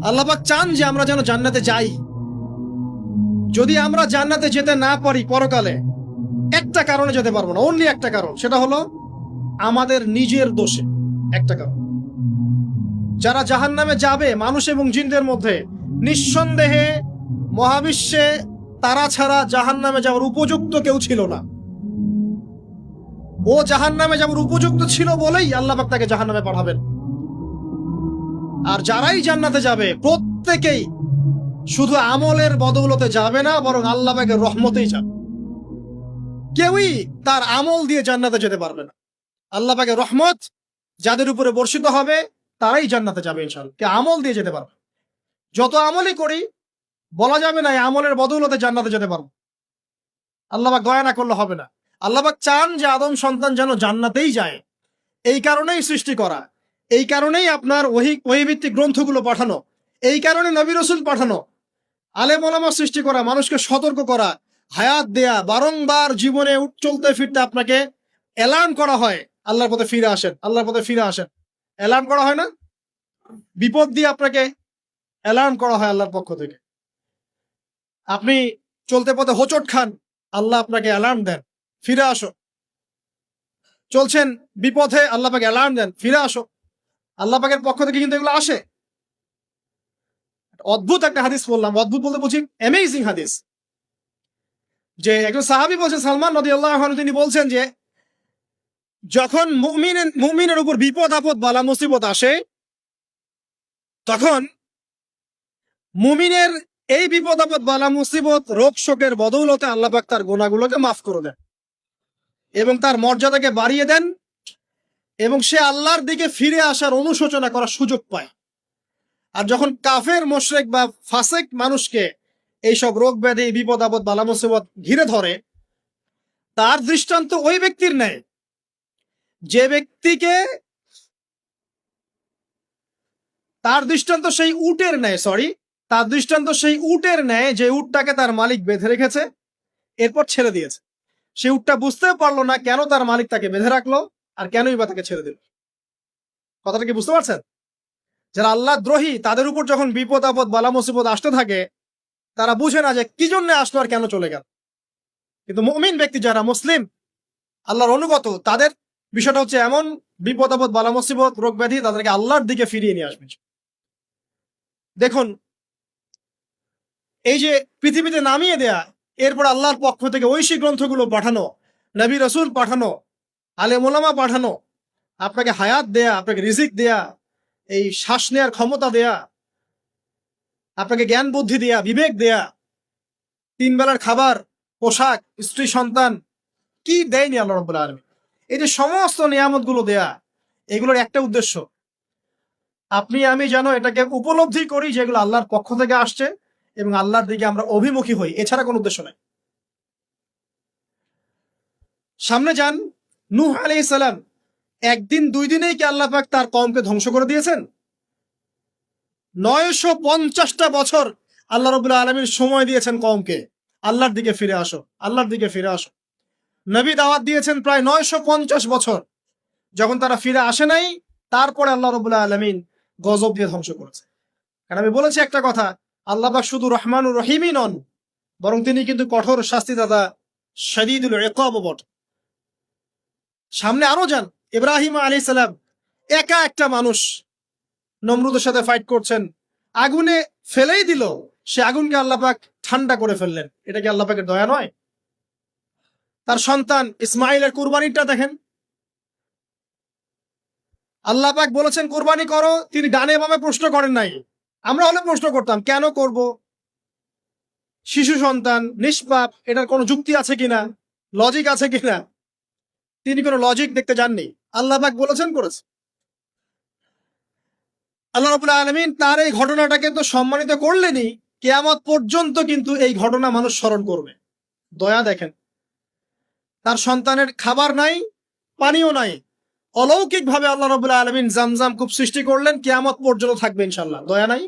আল্লাহ পাক চান যে আমরা যেন জান্নাতে যাই। যদি আমরা জান্নাতে যেতে না পারি পরকালে, একটা কারণে যেতে পারবো না, অনলি একটা কারণ, সেটা হলো আমাদের নিজের দোষে। একটা কারণ, যারা জাহান্নামে যাবে মানুষ এবং জিনদের মধ্যে, নিঃসন্দেহে মহাবিশ্বে তারা ছাড়া জাহান্নামে যাওয়ার উপযুক্ত কেউ ছিল না। ও জাহান্নামে যাওয়ার উপযুক্ত ছিল বলেই আল্লাহ পাক তাকে জাহান্নামে পাঠাবেন। আর যারাই জান্নাতে যাবে প্রত্যেকেই শুধু আমলের বদৌলতে যাবে না, বরং আল্লাহ পাকের রহমতেই যাবে। কেউই তার আমল দিয়ে জান্নাতে যেতে পারবে না। আল্লাহ পাকের রহমত যাদের উপরে বর্ষিত হবে তারাই জান্নাতে যাবে ইনশাআল্লাহ। কে আমল দিয়ে যেতে পারবে? যত আমলই করি বলা যাবে না এই আমলের বদৌলতে জান্নাতে যেতে পারবো। আল্লাহ পাক দয়া না করলে হবে না। আল্লাহ পাক চান যে আদম সন্তান যেন জান্নাতেই যায়। এই কারণেই সৃষ্টি করা, এই কারণেই আপনার ওহীভিত্তিক গ্রন্থগুলো পাঠানো, এই কারণে নবী রাসূল পাঠানো, আলেম ওলামা সৃষ্টি করা, মানুষকে সতর্ক করা, হায়াত দেয়া, বারংবার জীবনে চলতে ফিরতে আপনাকে এলার্ম করা হয় আল্লাহর পথে ফিরে আসেন, আল্লাহর পথে ফিরে আসেন। এলার্ম করা হয় না? বিপদ দিয়ে আপনাকে এলার্ম করা হয় আল্লাহর পক্ষ থেকে। আপনি চলতে পথে হোঁচট খান, আল্লাহ আপনাকে অ্যালার্ম দেন, ফিরে আসো। চলছেন বিপথে, আল্লাহ পাক অ্যালার্ম দেন, ফিরে আসো। আল্লাহ পাকের পক্ষ থেকে কিন্তু এগুলো আসে। অদ্ভুত একটা হাদিস বললাম, অদ্ভুত বলতে বুঝি অ্যামেজিং হাদিস। যে একজন সাহাবী বলছেন, সালমান রাদিয়াল্লাহু আনহু, তিনি বলছেন যে যখন মুমিনের উপর বিপদ আপদ বালা মুসিবত আসে, তখন মুমিনের এই বিপদ আপদ বালা মুসিবত রোগ শোকের বদৌলতে আল্লাহ পাক তার গুনাহগুলোকে মাফ করে দেন এবং তার মর্যাদাকে বাড়িয়ে দেন, এবং সে আল্লাহর দিকে ফিরে আসার অনুশোচনা করার সুযোগ পায়। আর যখন কাফের মুশরিক বা ফাসিক মানুষকে এইসব রোগ ব্যাধি বিপদ আপদ বালা মুসিবত ঘিরে ধরে, তার দৃষ্টান্ত ওই ব্যক্তির ন্যায় যে ব্যক্তিকে, তার দৃষ্টান্ত সেই উটের ন্যায়, তার দৃষ্টান্ত সেই উটের ন্যায় যে উটটাকে তার মালিক বেঁধে রেখেছে, এরপর ছেড়ে দিয়েছে। সে উটটা বুঝতেও পারলো না কেন তার মালিক তাকে বেঁধে রাখলো আর কেনই বা তাকে ছেড়ে দিল। কথাটা কি বুঝতে পারছেন? যারা আল্লাহ দ্রোহী, তাদের উপর যখন বিপদ আপদ বালা মুসিবত আসতে থাকে, তারা বুঝে না যে কি জন্য আসলো আর কেন চলে গেল। কিন্তু মুমিন ব্যক্তি, যারা মুসলিম, আল্লাহর অনুগত, তাদের বিষয়টা হচ্ছে এমন, বিপদ আপদ বালা মুসিবত রোগ ব্যাধি তাদেরকে আল্লাহর দিকে ফিরিয়ে নিয়ে আসবে। দেখুন, এই যে পৃথিবীতে নামিয়ে দেয়া, এরপর আল্লাহর পক্ষ থেকে ঐশী গ্রন্থগুলো পাঠানো, নবী রাসূল পাঠানো, আলেম ওলামা পাঠানো, আপনাকে হায়াত দেয়া, আপনাকে রিজিক দেয়া, এই শ্বাস নেয়ার ক্ষমতা দেয়া, আপনাকে জ্ঞান বুদ্ধি দেয়া, বিবেক দেয়া, 3 বেলার খাবার, পোশাক, স্ত্রী সন্তান, কি দেয়নি আল্লাহ রাব্বুল আলামিন। এই যে সমস্ত নিয়ামত গুলো দেয়া, এগুলোর একটা উদ্দেশ্য, আপনি আমি যেন এটাকে উপলব্ধি করি যেগুলো আল্লাহর পক্ষ থেকে আসছে এবং আল্লাহর দিকে আমরা অভিমুখী হই, এছাড়া কোনো উদ্দেশ্য নাই। সামনে যান, নূহ আলাইহিস সালাম, একদিন 2 দিনেই কি আল্লাহ পাক তার কওমকে ধ্বংস করে দিয়েছেন? 950টা বছর আল্লাহ রাব্বুল আলামিন সময় দিয়েছেন কওমকে, আল্লাহর দিকে ফিরে আসো, আল্লাহর দিকে ফিরে আসো। নবী দাওয়াত দিয়েছেন প্রায় 950 বছর। যখন তারা ফিরে আসে নাই, তারপরে আল্লাহ রাব্বুল আলামিন গজব দিয়ে ধ্বংস করেছে। কারণ আমি বলেছি একটা কথা, আল্লাহ পাক শুধু রহমানুর রহিমই নন, বরং তিনি কিন্তু কঠোর শাস্তিদাতা, শাদীদুল ইকাব বটে। সামনে আরো যান, ইব্রাহিম আলাইহিস সালাম, একা একটা মানুষ নমরুদের সাথে ফাইট করছেন, আগুনে ফেলেই দিল, সে আগুনকে আল্লাহ পাক ঠান্ডা করে ফেললেন। এটা কি আল্লাহ পাকের দয়া নয়? তার সন্তান ইসমাইলের কুরবানিটা দেখেন, আল্লাহ পাক বলেছেন কুরবানি করো, তিনি ডানে বামে প্রশ্ন করেন নাই। আমরা হলে প্রশ্ন করতাম, কেন করব? শিশু সন্তান, নিষ্পাপ, এটার কোনো যুক্তি আছে কিনা, লজিক আছে কিনা? তিনি কোনো লজিক দেখতে যাননি, আল্লাহ পাক বলেছেন করেছে। আল্লাহ রাব্বুল আলামিন তার এই ঘটনাটাকে তো সম্মানিত করলেনই, কিয়ামত পর্যন্ত কিন্তু এই ঘটনা মানুষ স্মরণ করবে। দয়া দেখেন, তার সন্তানের খাবার নাই, পানিও নাই, অলৌকিক ভাবে আল্লাহ রাব্বুল আলামিন জামজাম কূপ সৃষ্টি করলেন, কিয়ামত পর্যন্ত থাকবে ইনশাআল্লাহ। দয়া নাই?